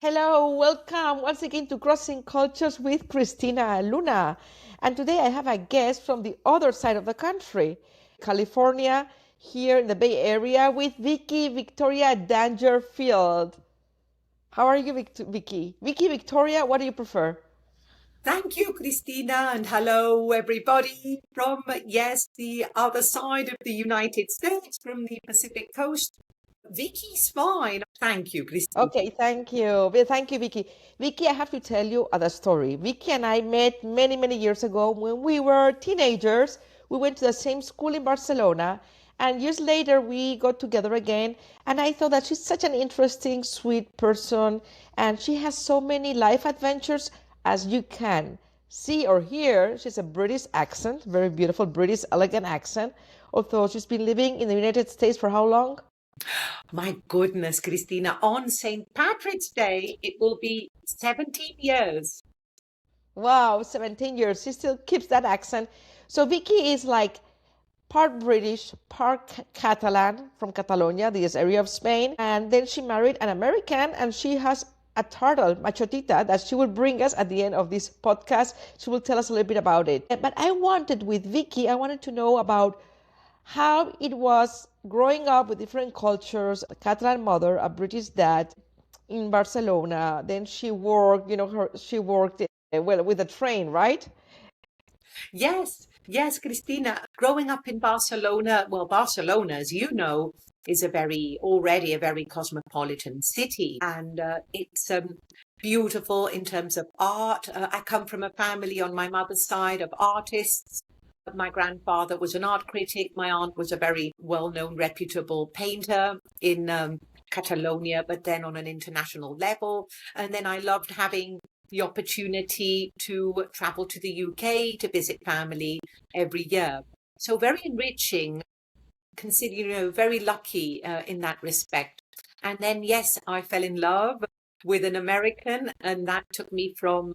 Hello, welcome once again to Crossing Cultures with Christina Luna. And today I have a guest from the other side of the country, California, here in the Bay Area with Vicky Victoria Dangerfield. How are you, Vicky? Vicky, Victoria, what do you prefer? Thank you, Christina, and hello, everybody from, yes, the other side of the United States, from the Pacific coast. Vicky's fine. Thank you, Christina. Okay, thank you. Well, thank you, Vicky. Vicky, I have to tell you the story. Vicky and I met many, many years ago when we were teenagers. We went to the same school in Barcelona, and years later we got together again. And I thought that she's such an interesting, sweet person, and she has so many life adventures as you can see or hear. She's a British accent, very beautiful British, elegant accent. Although she's been living in the United States for how long? My goodness, Christina, on St. Patrick's Day, it will be 17 years. Wow, 17 years. She still keeps that accent. So Vicky is like part British, part Catalan from Catalonia, this area of Spain. And then she married an American and she has a turtle, Machotita, that she will bring us at the end of this podcast. She will tell us a little bit about it. But I wanted with Vicky, I wanted to know about how it was growing up with different cultures, a Catalan mother, a British dad in Barcelona. Then she worked, she worked well with a train, right? Yes, yes, Christina. Growing up in Barcelona, well, Barcelona, as you know, is already a very cosmopolitan city, and it's beautiful in terms of art. I come from a family on my mother's side of artists. My grandfather was an art critic. My aunt was a very well-known, reputable painter in Catalonia, but then on an international level. And then I loved having the opportunity to travel to the UK to visit family every year. So very enriching, considering, very lucky in that respect. And then, yes, I fell in love with an American, and that took me from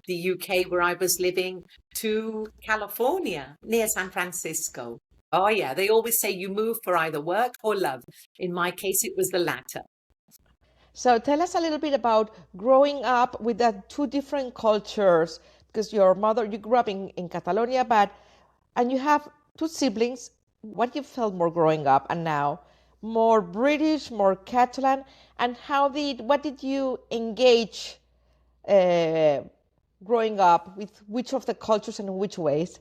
the UK, where I was living, to California, near San Francisco. Oh, yeah, they always say you move for either work or love. In my case, it was the latter. So tell us a little bit about growing up with the two different cultures, because your mother, you grew up in Catalonia, and you have two siblings. What you felt more growing up and now? More British, more Catalan, and what did you engage uh, growing up with which of the cultures and in which ways?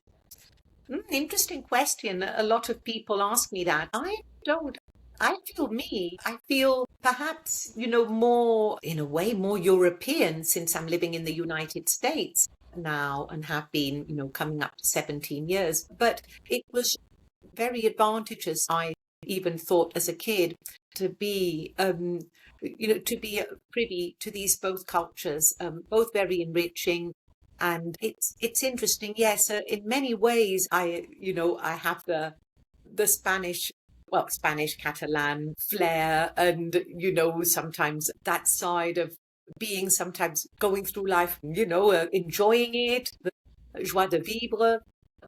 Interesting question. A lot of people ask me that. I don't. I feel me. I feel perhaps, more, in a way, more European, since I'm living in the United States now and have been, coming up to 17 years. But it was very advantageous, I even thought as a kid, to be, to be privy to these both cultures, both very enriching. And it's interesting. Yes, in many ways, I have the Spanish, well, Spanish Catalan flair, and sometimes that side of being sometimes going through life, enjoying it, the joie de vivre.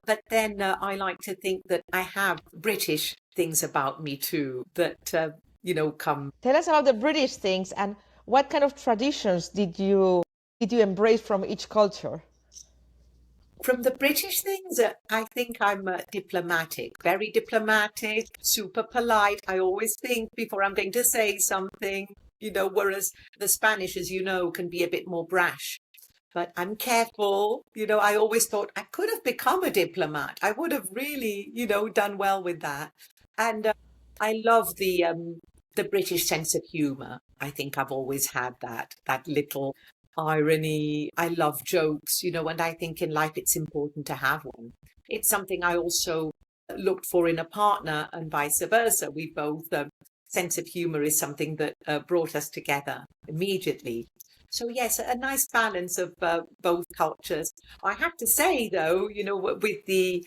But then I like to think that I have British things about me too that come Tell us about the British things and what kind of traditions did you embrace from each culture? from the British things. I think I'm diplomatic, very diplomatic, super polite. I always think before I'm going to say something, whereas the Spanish, as you know, can be a bit more brash. But I'm careful. I always thought I could have become a diplomat. I would have really, done well with that. And I love the British sense of humor. I think I've always had that little irony. I love jokes, and I think in life it's important to have one. It's something I also looked for in a partner, and vice versa. We both sense of humor is something that brought us together immediately. So yes, a nice balance of both cultures. I have to say, though, with the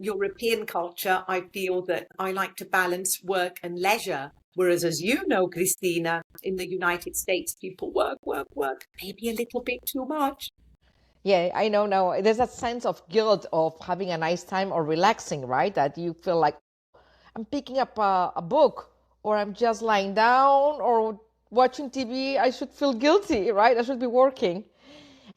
European culture, I feel that I like to balance work and leisure. Whereas, as you know, Christina, in the United States, people work, work, work, maybe a little bit too much. Yeah, I know now. There's that sense of guilt of having a nice time or relaxing, right? That you feel like I'm picking up a book or I'm just lying down or watching TV, I should feel guilty, right? I should be working.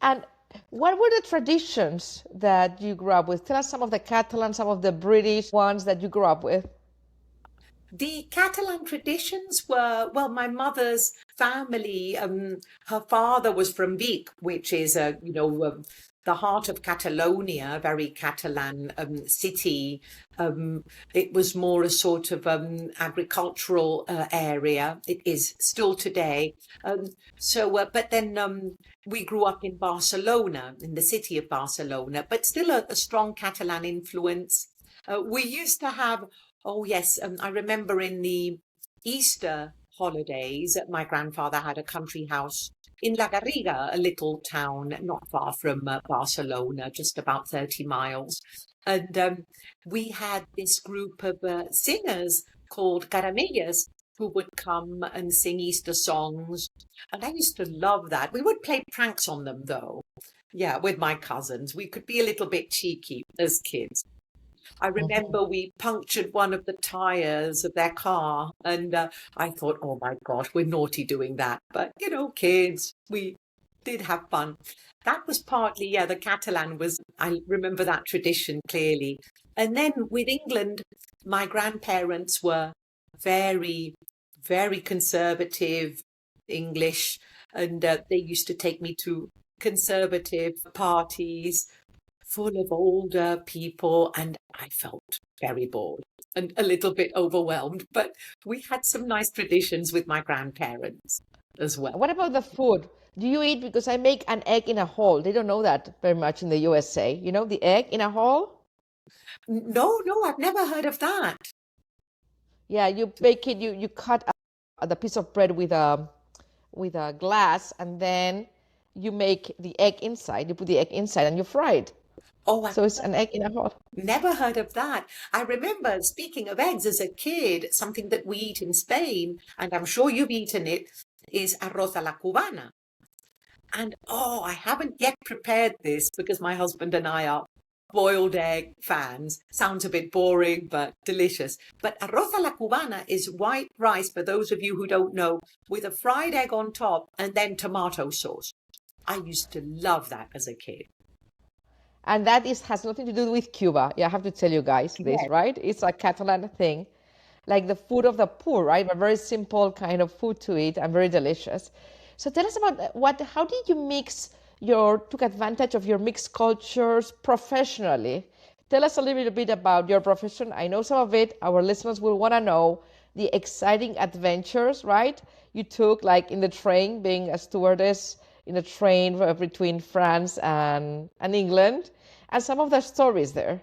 And what were the traditions that you grew up with? Tell us some of the Catalan, some of the British ones that you grew up with. The Catalan traditions were, well, my mother's family, her father was from Vic, which is the heart of Catalonia, a very Catalan city. It was more a sort of agricultural area. It is still today. But then we grew up in Barcelona, in the city of Barcelona, but still a strong Catalan influence. We used to have, oh yes, I remember in the Easter holidays, my grandfather had a country house in La Garriga, a little town not far from Barcelona, just about 30 miles. And we had this group of singers called caramellas who would come and sing Easter songs. And I used to love that. We would play pranks on them, though. Yeah, with my cousins. We could be a little bit cheeky as kids. I remember we punctured one of the tires of their car, and I thought, oh my gosh, we're naughty doing that. But, kids, we did have fun. That was partly, yeah, the Catalan was, I remember that tradition clearly. And then with England, my grandparents were very, very conservative English, and they used to take me to conservative parties full of older people, and I felt very bored and a little bit overwhelmed. But we had some nice traditions with my grandparents as well. What about the food? Do you eat? Because I make an egg in a hole. They don't know that very much in the USA. You know, the egg in a hole? No, I've never heard of that. Yeah, you bake it, you cut the piece of bread with a glass, and then you make the egg inside. You put the egg inside and you fry it. Oh, So it's an egg in a hole. never heard of that. I remember, speaking of eggs, as a kid, something that we eat in Spain, and I'm sure you've eaten it, is arroz a la cubana. And I haven't yet prepared this because my husband and I are boiled egg fans. Sounds a bit boring, but delicious. But arroz a la cubana is white rice, for those of you who don't know, with a fried egg on top and then tomato sauce. I used to love that as a kid. And that has nothing to do with Cuba. Yeah, I have to tell you guys this, Yes. right? It's a Catalan thing, like the food of the poor, right? A very simple kind of food to eat and very delicious. So tell us about how did you took advantage of your mixed cultures professionally? Tell us a little bit about your profession. I know some of it. Our listeners will want to know the exciting adventures, right? You took, like in the train, being a stewardess in a train between France and England, and some of the stories there.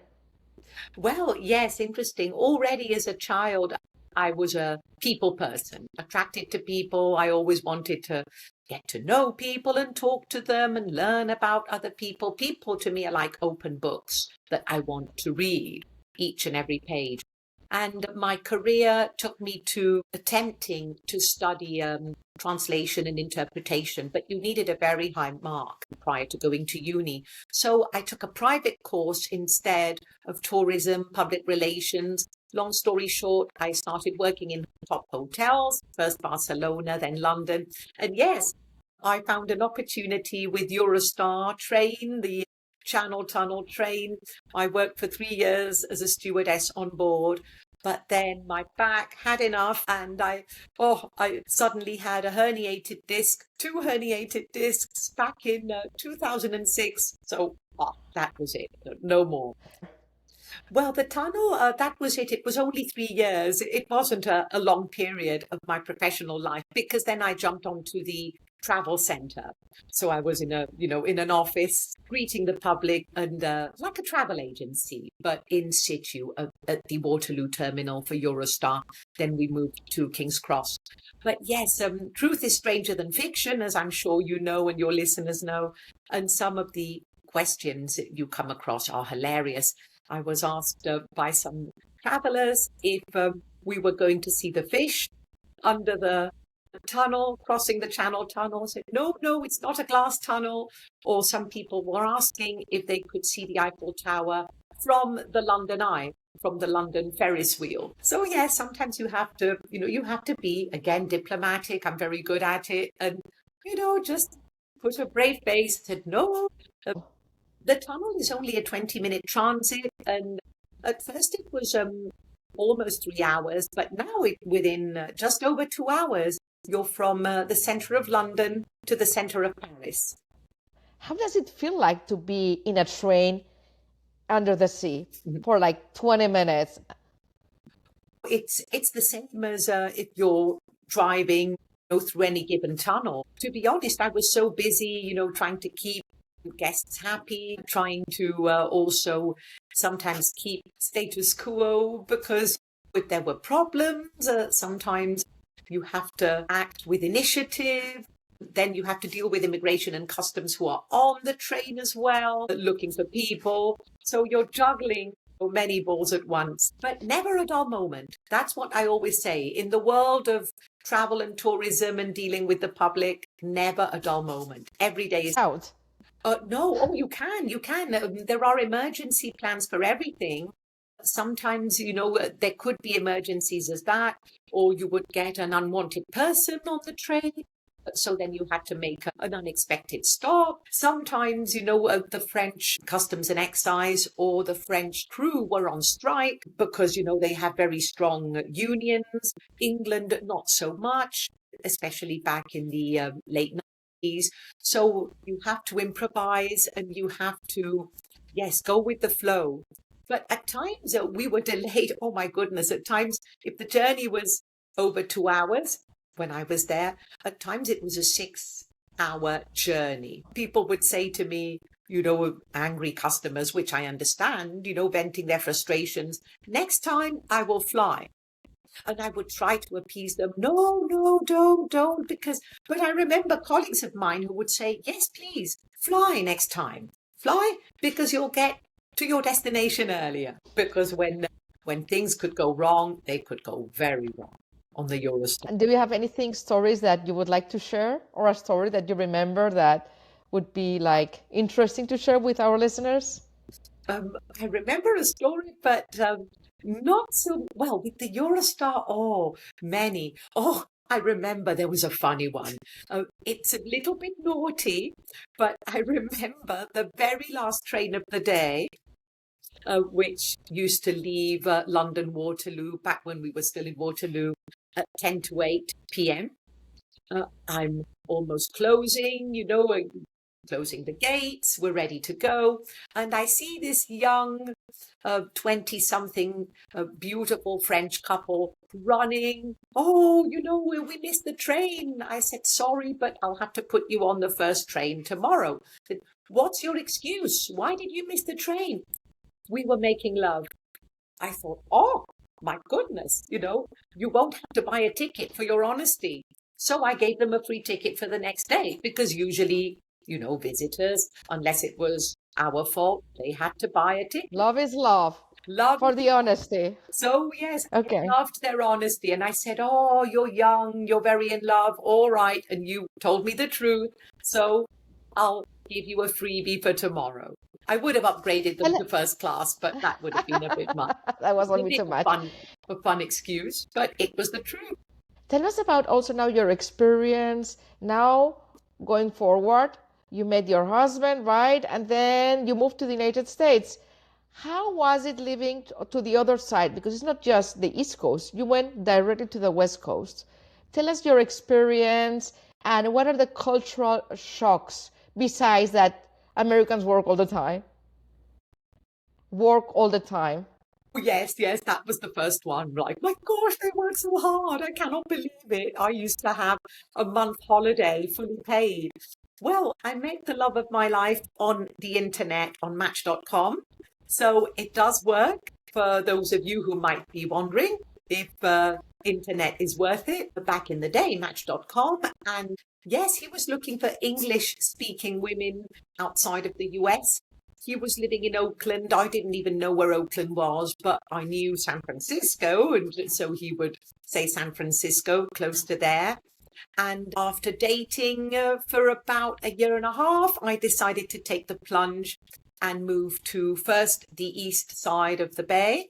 Well, yes, interesting. Already as a child, I was a people person, attracted to people. I always wanted to get to know people and talk to them and learn about other people. People to me are like open books that I want to read each and every page. And my career took me to attempting to study translation and interpretation, but you needed a very high mark prior to going to uni. So I took a private course instead of tourism, public relations. Long story short, I started working in top hotels, first Barcelona, then London. And yes, I found an opportunity with Eurostar train, the Channel Tunnel train. I worked for 3 years as a stewardess on board, but then my back had enough, and I suddenly had a herniated disc, 2 herniated discs back in 2006. So that was it, no more. Well, the tunnel, that was it. It was only 3 years. It wasn't a long period of my professional life, because then I jumped onto the travel center. So I was in an office greeting the public, and like a travel agency, but in situ at the Waterloo terminal for Eurostar. Then we moved to King's Cross. But yes, truth is stranger than fiction, as I'm sure you know and your listeners know. And some of the questions that you come across are hilarious. I was asked by some travelers if we were going to see the fish under the tunnel, crossing the Channel Tunnel. I said, no, it's not a glass tunnel. Or some people were asking if they could see the Eiffel Tower from the London Eye. from the London Ferris wheel. So yes, sometimes you have to, you have to be, again, diplomatic. I'm very good at it. And, just put a brave face, said, no, uh, the tunnel is only a 20-minute transit. And at first it was almost 3 hours, but now within just over 2 hours, you're from the center of London to the center of Paris. How does it feel like to be in a train under the sea for like 20 minutes? It's the same as if you're driving through any given tunnel. To be honest, I was so busy, trying to keep guests happy, trying to also sometimes keep status quo, because if there were problems, sometimes you have to act with initiative. Then you have to deal with immigration and customs who are on the train as well, looking for people. So you're juggling many balls at once, but never a dull moment. That's what I always say. In the world of travel and tourism and dealing with the public, never a dull moment. Every day is out. No, oh, you can. There are emergency plans for everything. Sometimes, there could be emergencies as that, or you would get an unwanted person on the train. So then you had to make an unexpected stop. Sometimes, the French customs and excise or the French crew were on strike because, they have very strong unions. England, not so much, especially back in the late 90s. So you have to improvise and you have to, yes, go with the flow. But at times we were delayed. Oh, my goodness. At times, if the journey was over 2 hours, when I was there, at times it was a 6-hour journey. People would say to me, angry customers, which I understand, venting their frustrations, next time I will fly. And I would try to appease them. No, don't, but I remember colleagues of mine who would say, yes, please, fly next time. Fly because you'll get to your destination earlier. Because when things could go wrong, they could go very wrong on the Eurostar. And do you have stories that you would like to share, or a story that you remember that would be like interesting to share with our listeners? I remember a story, but not so well with the Eurostar. Oh, many. Oh, I remember there was a funny one. It's a little bit naughty, but I remember the very last train of the day, which used to leave London Waterloo back when we were still in Waterloo at 10 to 8 p.m. I'm almost closing, closing the gates. We're ready to go. And I see this young 20-something beautiful French couple running. Oh, we missed the train. I said, sorry, but I'll have to put you on the first train tomorrow. I said, what's your excuse? Why did you miss the train? We were making love. I thought, oh, my goodness, you won't have to buy a ticket for your honesty. So I gave them a free ticket for the next day because usually, visitors, unless it was our fault, they had to buy a ticket. Love is love. Love for the honesty. So yes, okay. I loved their honesty. And I said, oh, you're young, you're very in love. All right. And you told me the truth. So I'll give you a freebie for tomorrow. I would have upgraded them to first class, but that would have been a bit much. That was a bit too much. A fun excuse, but it was the truth. Tell us about also now your experience now going forward. You met your husband, right? And then you moved to the United States. How was it living to the other side? Because it's not just the East Coast. You went directly to the West Coast. Tell us your experience and what are the cultural shocks besides that Americans work all the time? Work all the time. Yes, that was the first one. Like, my gosh, they work so hard. I cannot believe it. I used to have a month holiday fully paid. Well, I met the love of my life on the internet on Match.com. So it does work for those of you who might be wondering if internet is worth it. Back in the day, Match.com. And yes, he was looking for English-speaking women outside of the US. He was living in Oakland. I didn't even know where Oakland was, but I knew San Francisco. And so he would say San Francisco, close to there. And after dating for about a year and a half, I decided to take the plunge and move to first the east side of the bay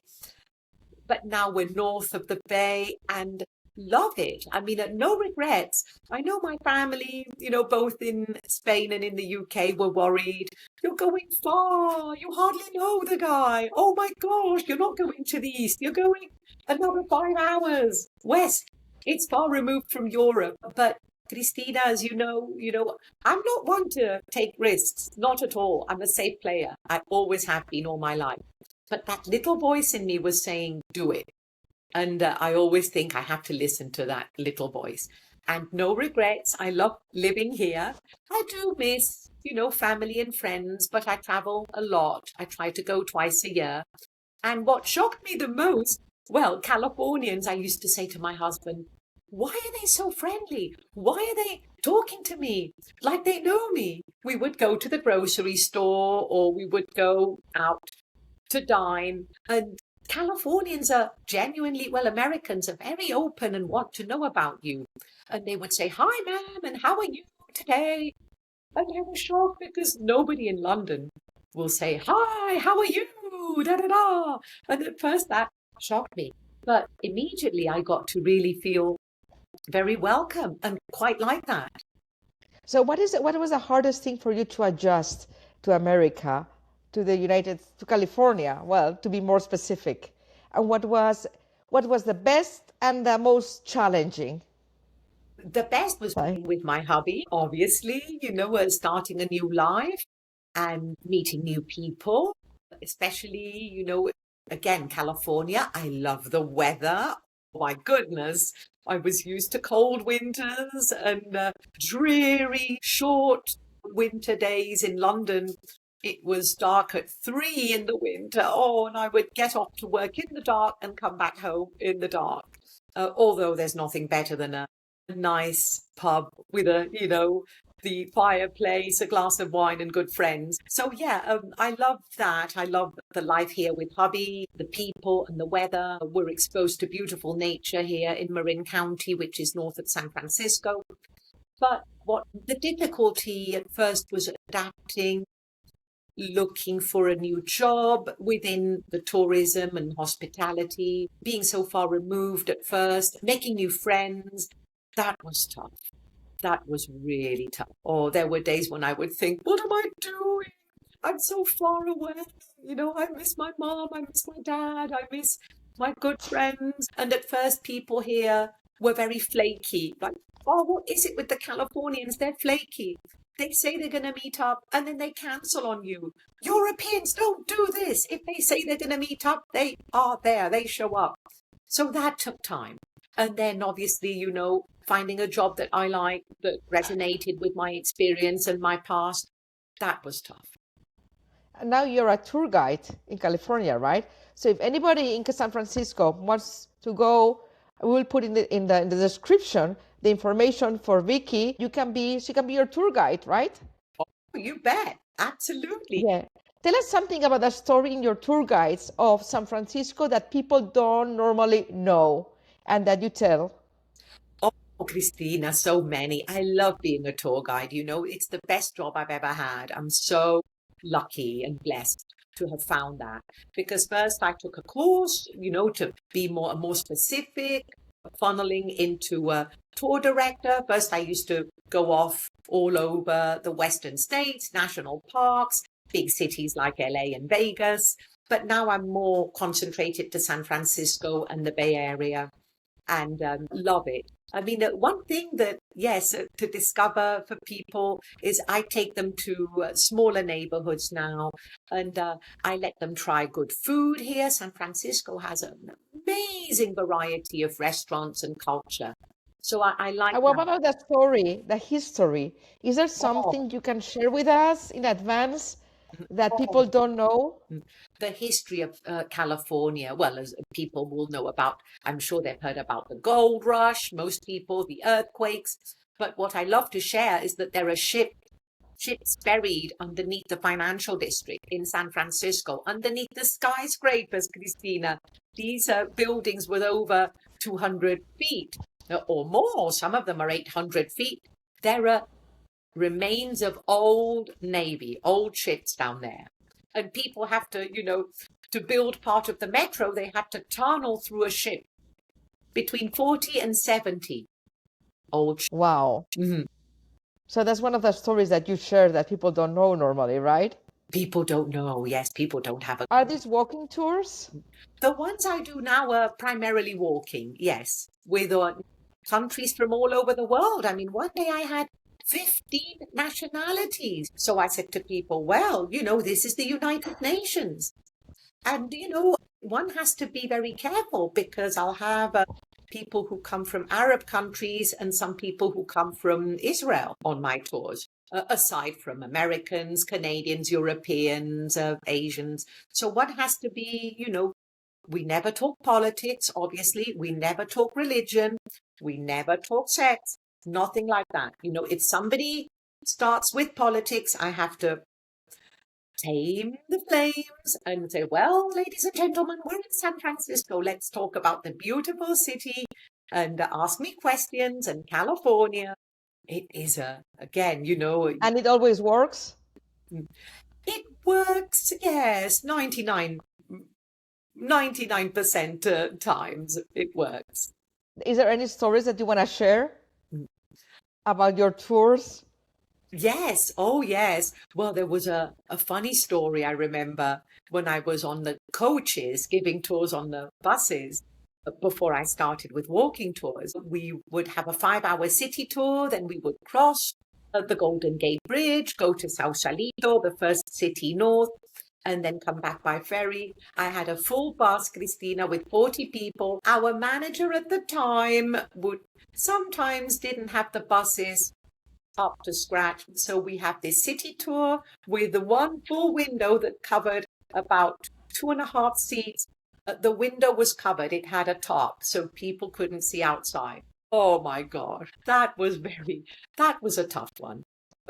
but now we're north of the bay and love it. I mean, no regrets. I know my family, both in Spain and in the UK were worried. You're going far. You hardly know the guy. Oh my gosh, you're not going to the east. You're going another 5 hours west. It's far removed from Europe. But Christina, as I'm not one to take risks. Not at all. I'm a safe player. I always have been all my life. But that little voice in me was saying, do it. And I always think I have to listen to that little voice. And no regrets. I love living here. I do miss, family and friends, but I travel a lot. I try to go twice a year. And what shocked me the most, well, Californians, I used to say to my husband, why are they so friendly? Why are they talking to me like they know me? We would go to the grocery store or we would go out to dine, and Californians are genuinely, well, Americans are very open and want to know about you. And they would say, hi, ma'am, and how are you today? And I was shocked because nobody in London will say, hi, how are you? Da, da, da. And at first that shocked me. But immediately I got to really feel very welcome and quite like that. So what was the hardest thing for you to adjust to America, to California, well, to be more specific? And what was the best and the most challenging? The best was being with my hubby, obviously, starting a new life and meeting new people, especially, again, California. I love the weather. Oh my goodness. I was used to cold winters and dreary, short winter days in London. It was dark at 3 in the winter. Oh, and I would get off to work in the dark and come back home in the dark. Although there's nothing better than a nice pub with the fireplace, a glass of wine and good friends. So yeah, I love that. I love the life here with hubby, the people and the weather. We're exposed to beautiful nature here in Marin County, which is north of San Francisco. But what the difficulty at first was adapting, looking for a new job within the tourism and hospitality, being so far removed at first, making new friends. That was tough. That was really tough. Oh, there were days when I would think, what am I doing? I'm so far away. I miss my mom, I miss my dad, I miss my good friends. And at first people here were very flaky. Like, oh, what is it with the Californians? They're flaky. They say they're going to meet up and then they cancel on you. Europeans don't do this. If they say they're going to meet up, they are there. They show up. So that took time. And then obviously, finding a job that I liked, that resonated with my experience and my past, that was tough. And now you're a tour guide in California, right? So if anybody in San Francisco wants to go, we will put in the description the information for Vicky. She can be your tour guide, right? Oh, you bet. Absolutely. Yeah. Tell us something about the story in your tour guides of San Francisco that people don't normally know and that you tell. Oh, Christina, so many. I love being a tour guide. It's the best job I've ever had. I'm so lucky and blessed to have found that. Because first I took a course, to be more specific, funneling into a tour director. First I used to go off all over the Western states, national parks, big cities like LA and Vegas. But now I'm more concentrated to San Francisco and the Bay Area. And love it. I mean, one thing that, yes, to discover for people is I take them to smaller neighborhoods now, and I let them try good food here. San Francisco has an amazing variety of restaurants and culture. So I like What that. about the story, the history? Is there something you can share with us in advance that people don't know? The history of California, well, as people will know about, I'm sure they've heard about the gold rush, most people, the earthquakes. But what I love to share is that there are ships buried underneath the financial district in San Francisco, underneath the skyscrapers, Christina. These buildings with over 200 feet or more. Some of them are 800 feet. There are remains of old Navy, old ships down there. And people have to, to build part of the metro, they had to tunnel through a ship between 40 and 70 old ships. Wow. Mhm. So that's one of the stories that you share that people don't know normally, right? People don't know. Yes, people don't have a. Are these walking tours? The ones I do now are primarily walking, yes, with countries from all over the world. I mean, one day I had 15 nationalities. So I said to people, well, this is the United Nations. And, one has to be very careful because I'll have people who come from Arab countries and some people who come from Israel on my tours, aside from Americans, Canadians, Europeans, Asians. So one has to be, we never talk politics, obviously. We never talk religion. We never talk sex. Nothing like that. If somebody starts with politics, I have to tame the flames and say, well, ladies and gentlemen, we're in San Francisco. Let's talk about the beautiful city and ask me questions. And California, it is again, And it always works? It works, yes, 99% times it works. Is there any stories that you want to share about your tours? Yes. Oh, yes. Well, there was a funny story I remember when I was on the coaches giving tours on the buses before I started with walking tours. We would have a 5-hour city tour, then we would cross the Golden Gate Bridge, go to Sausalito, the first city north, and then come back by ferry. I had a full bus, Christina, with 40 people. Our manager at the time sometimes didn't have the buses up to scratch. So we have this city tour with the one full window that covered about 2.5 seats. The window was covered. It had a top, so people couldn't see outside. Oh my God. That was a tough one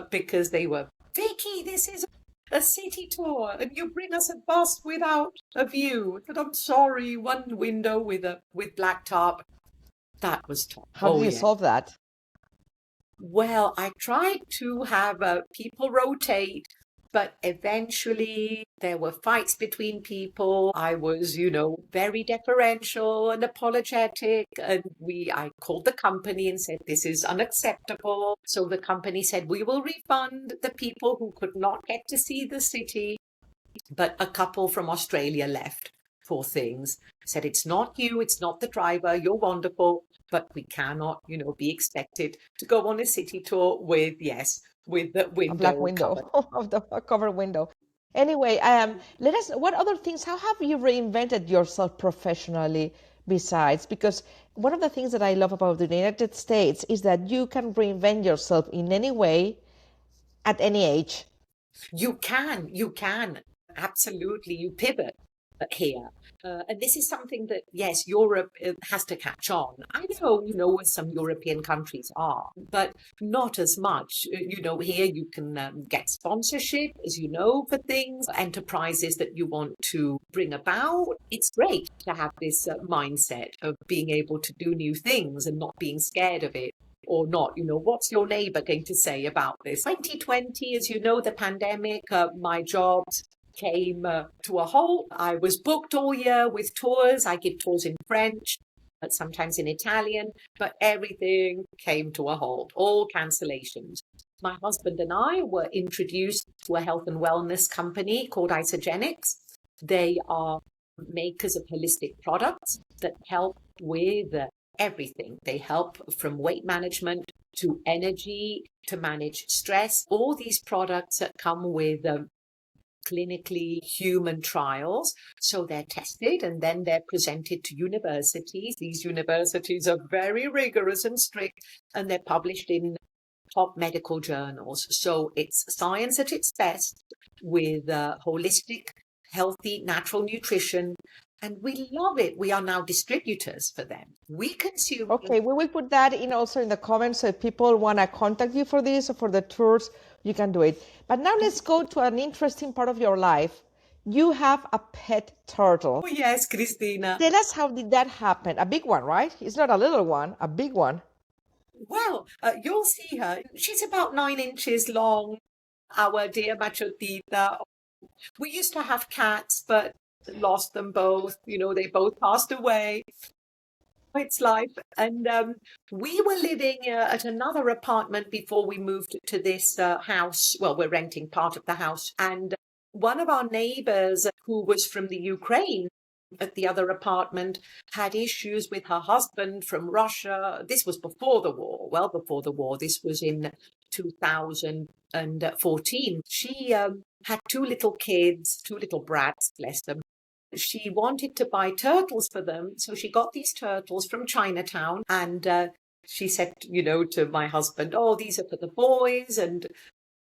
because they were, Vicky, this is a city tour and you bring us a bus without a view. But I'm sorry, one window with black top. That was tough. How do you solve that? Well, I tried to have people rotate, but eventually there were fights between people. I was, very deferential and apologetic. And I called the company and said, this is unacceptable. So the company said, we will refund the people who could not get to see the city. But a couple from Australia left, poor things, said, it's not you, it's not the driver, you're wonderful, but we cannot, be expected to go on a city tour with the window, a black window, of the covered window. Anyway, what other things, how have you reinvented yourself professionally besides? Because one of the things that I love about the United States is that you can reinvent yourself in any way at any age. You can, absolutely. You pivot here. And this is something that, yes, Europe has to catch on. I know, some European countries are, but not as much. Here you can get sponsorship, as you know, for things, enterprises that you want to bring about. It's great to have this mindset of being able to do new things and not being scared of it. Or not, what's your neighbor going to say about this? 2020, as you know, the pandemic, my jobs came to a halt. I was booked all year with tours. I give tours in French, but sometimes in Italian, but everything came to a halt, all cancellations. My husband and I were introduced to a health and wellness company called 𝐂𝐨𝐧𝐭𝐢𝐧𝐭𝐢𝐳. They are makers of holistic products that help with everything. They help from weight management to energy, to manage stress. All these products that come with clinically human trials. So they're tested and then they're presented to universities. These universities are very rigorous and strict, and they're published in top medical journals. So it's science at its best with holistic, healthy, natural nutrition. And we love it. We are now distributors for them. We consume. Okay, we will put that in also in the comments. So if people want to contact you for this or for the tours, you can do it. But now let's go to an interesting part of your life. You have a pet turtle. Oh, yes, Christina. Tell us, how did that happen? A big one, right? It's not a little one, a big one. Well, you'll see her. She's about 9 inches long, our dear Machotita. We used to have cats, but lost them both. They both passed away. It's life. And we were living at another apartment before we moved to this house. Well, we're renting part of the house. And one of our neighbors, who was from the Ukraine, at the other apartment, had issues with her husband from Russia. This was before the war, well before the war. This was in 2014. She had two little kids, two little brats, bless them. She wanted to buy turtles for them, so she got these turtles from Chinatown, and she said, to my husband, "Oh, these are for the boys," and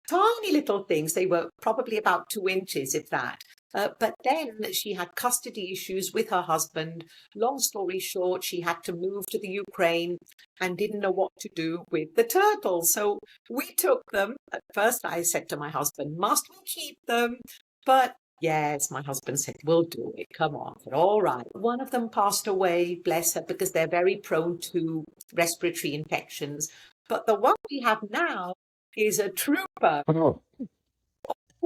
tiny little things. They were probably about 2 inches, if that. But then she had custody issues with her husband. Long story short, she had to move to the Ukraine and didn't know what to do with the turtles. So we took them. At first, I said to my husband, "Must we keep them?" But yes, my husband said, "We'll do it. Come on." I said, "All right." One of them passed away, bless her, because they're very prone to respiratory infections. But the one we have now is a trooper. Oh,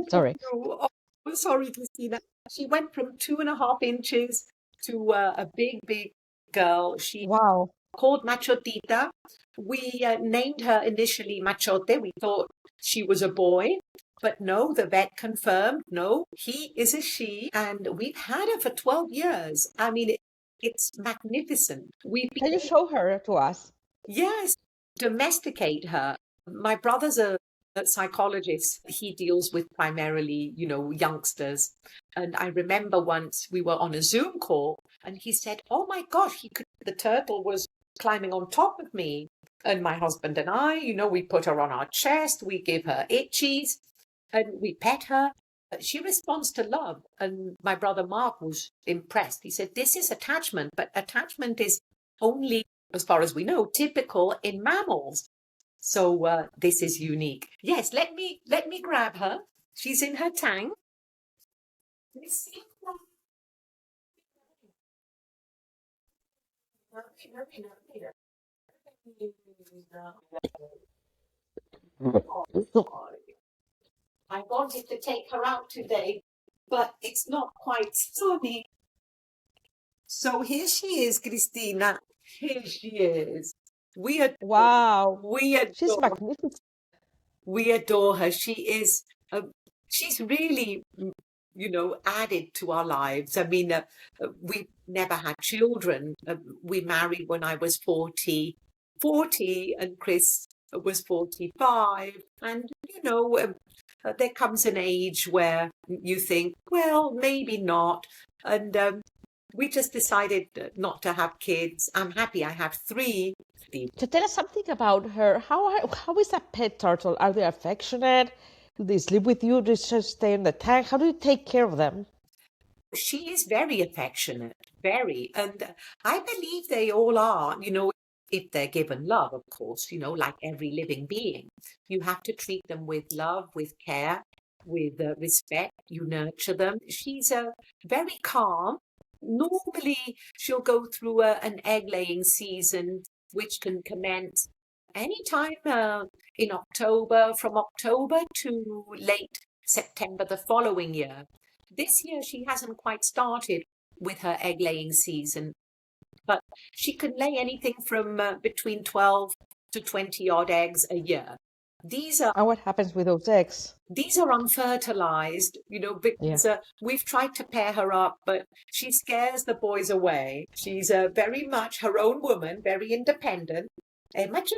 sorry. Oh, sorry, Christina. She went from 2.5 inches to a big, big girl. She Wow. called Machotita. We named her initially Machote. We thought she was a boy. But no, the vet confirmed, no, he is a she, and we've had her for 12 years. I mean, it's magnificent. Can you show her to us? Yes, domesticate her. My brother's a psychologist. He deals with primarily, youngsters. And I remember once we were on a Zoom call, and he said, "Oh my gosh, the turtle was climbing on top of me." And my husband and I, we put her on our chest, we give her itchies, and we pet her. She responds to love. And my brother Mark was impressed. He said, "This is attachment, but attachment is only, as far as we know, typical in mammals. So this is unique." Yes, let me grab her. She's in her tank. Let me see. I wanted to take her out today, but it's not quite sunny. So here she is, Christina. Here she is. Wow. She's adore, magnificent. we adore her. She's really, added to our lives. I mean, we never had children. We married when I was 40, and Chris was 45. And, there comes an age where you think, well, maybe not. And we just decided not to have kids. I'm happy I have 3. So tell us something about her. How is a pet turtle? Are they affectionate? Do they sleep with you? Do they just stay in the tank? How do you take care of them? She is very affectionate, very. And I believe they all are, if they're given love, of course, like every living being. You have to treat them with love, with care, with respect. You nurture them. She's very calm. Normally, she'll go through an egg-laying season, which can commence anytime in October, from October to late September the following year. This year, she hasn't quite started with her egg-laying season, but she can lay anything from between 12 to 20 odd eggs a year. And what happens with those eggs? These are unfertilized, because we've tried to pair her up, but she scares the boys away. She's very much her own woman, very independent. Much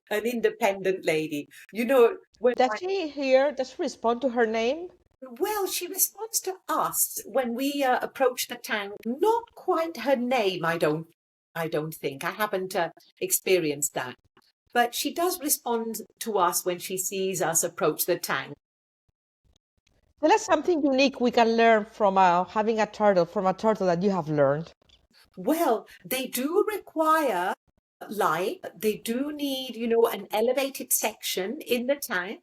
an independent lady. Does she respond to her name? Well, she responds to us when we approach the tank. Not quite her name, I don't think. I haven't experienced that. But she does respond to us when she sees us approach the tank. Tell us something unique we can learn from having a turtle that you have learned. Well, they do require light. They do need, an elevated section in the tank.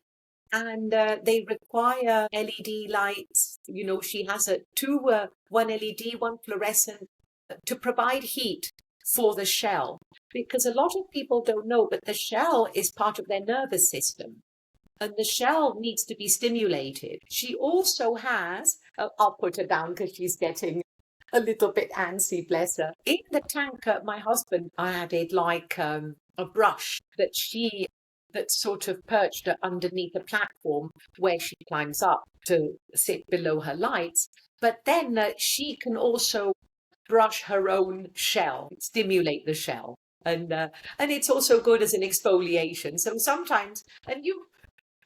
And they require LED lights. She has one LED, one fluorescent, to provide heat for the shell. Because a lot of people don't know, but the shell is part of their nervous system. And the shell needs to be stimulated. She also has I'll put her down because she's getting a little bit antsy, bless her. In the tank, my husband added like a brush that's sort of perched underneath a platform where she climbs up to sit below her lights. But then she can also brush her own shell, stimulate the shell. And it's also good as an exfoliation. So sometimes, and you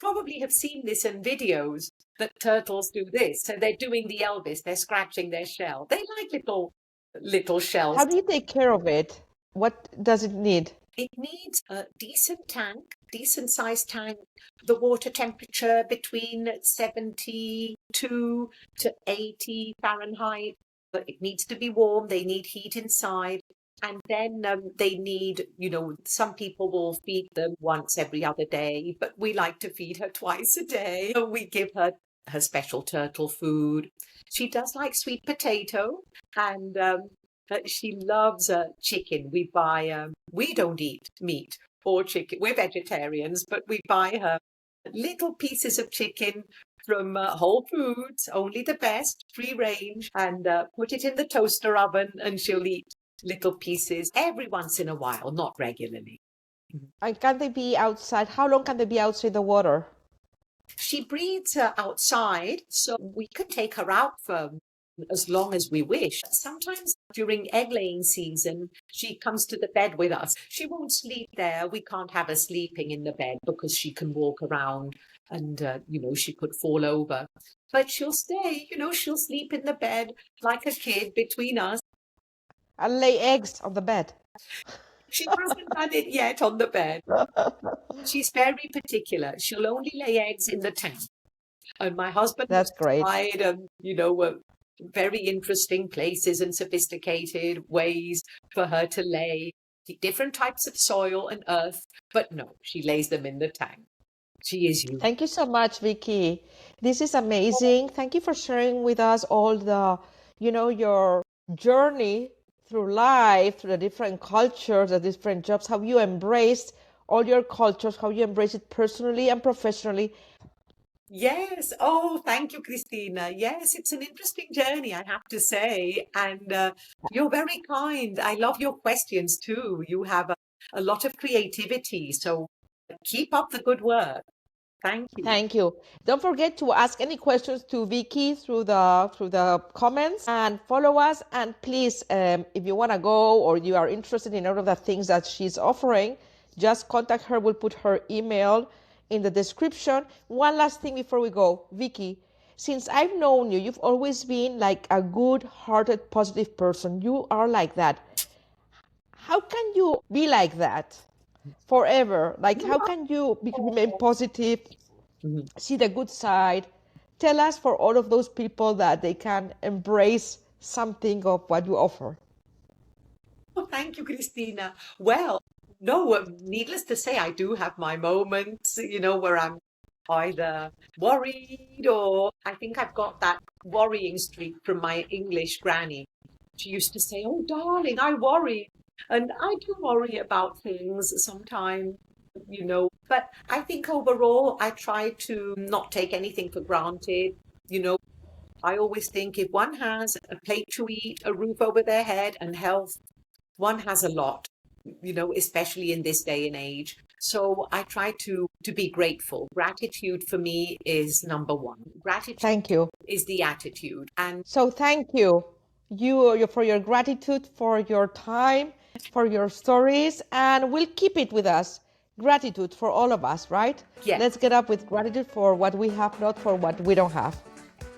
probably have seen this in videos, that turtles do this. So they're doing the Elvis, they're scratching their shell. They like little shells. How do you take care of it? What does it need? It needs a decent tank, decent sized tank, the water temperature between 72 to 80 Fahrenheit. But it needs to be warm, they need heat inside. And then they need, some people will feed them once every other day, but we like to feed her twice a day. We give her special turtle food. She does like sweet potato, and she loves chicken. We don't eat meat or chicken. We're vegetarians, but we buy her little pieces of chicken from Whole Foods, only the best, free range, and put it in the toaster oven, and she'll eat little pieces every once in a while, not regularly. And can they be outside? How long can they be outside the water? She breeds outside, so we can take her out for as long as we wish. Sometimes during egg laying season, she comes to the bed with us. She won't sleep there. We can't have her sleeping in the bed because she can walk around and, she could fall over. But she'll stay, she'll sleep in the bed like a kid between us. And lay eggs on the bed. She hasn't done it yet on the bed. She's very particular. She'll only lay eggs in the tank. And my husband That's great. tried, very interesting places and sophisticated ways for her to lay different types of soil and earth. But no, she lays them in the tank. She is you. Thank you so much, Vicky. This is amazing. Thank you for sharing with us all the, your journey through life, through the different cultures, the different jobs, how you embraced all your cultures, how you embrace it personally and professionally. Yes. Oh, thank you, Christina. Yes, it's an interesting journey, I have to say. And you're very kind. I love your questions too. You have a lot of creativity. So keep up the good work. Thank you. Thank you. Don't forget to ask any questions to Vicky through the comments, and follow us. And please, if you want to go or you are interested in all of the things that she's offering, just contact her. We'll put her email in the description. One last thing before we go, Vicky, since I've known you, you've always been like a good-hearted, positive person. You are like that. How can you be like that forever? Like, how can you remain positive, see the good side? Tell us, for all of those people, that they can embrace something of what you offer. Oh, thank you, Christina. Well, no, needless to say, I do have my moments, where I'm either worried, or I think I've got that worrying streak from my English granny. She used to say, "Oh, darling, I worry." And I do worry about things sometimes, but I think overall I try to not take anything for granted. I always think if one has a plate to eat, a roof over their head, and health, one has a lot, especially in this day and age. So I try to be grateful. Gratitude for me is number one. Gratitude Thank you. is the attitude. And so thank you. You for your gratitude, for your time, for your stories, and we'll keep it with us. Gratitude for all of us, right? Yes. Let's get up with gratitude for what we have, not for what we don't have.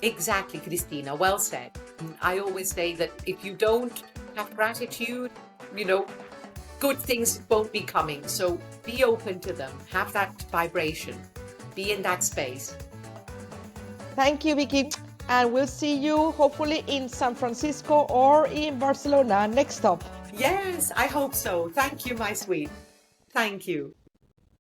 Exactly, Christina. Well said. I always say that if you don't have gratitude, good things won't be coming. So be open to them. Have that vibration. Be in that space. Thank you, Vicky. And we'll see you hopefully in San Francisco or in Barcelona next stop. Yes, I hope so. Thank you, my sweet. Thank you.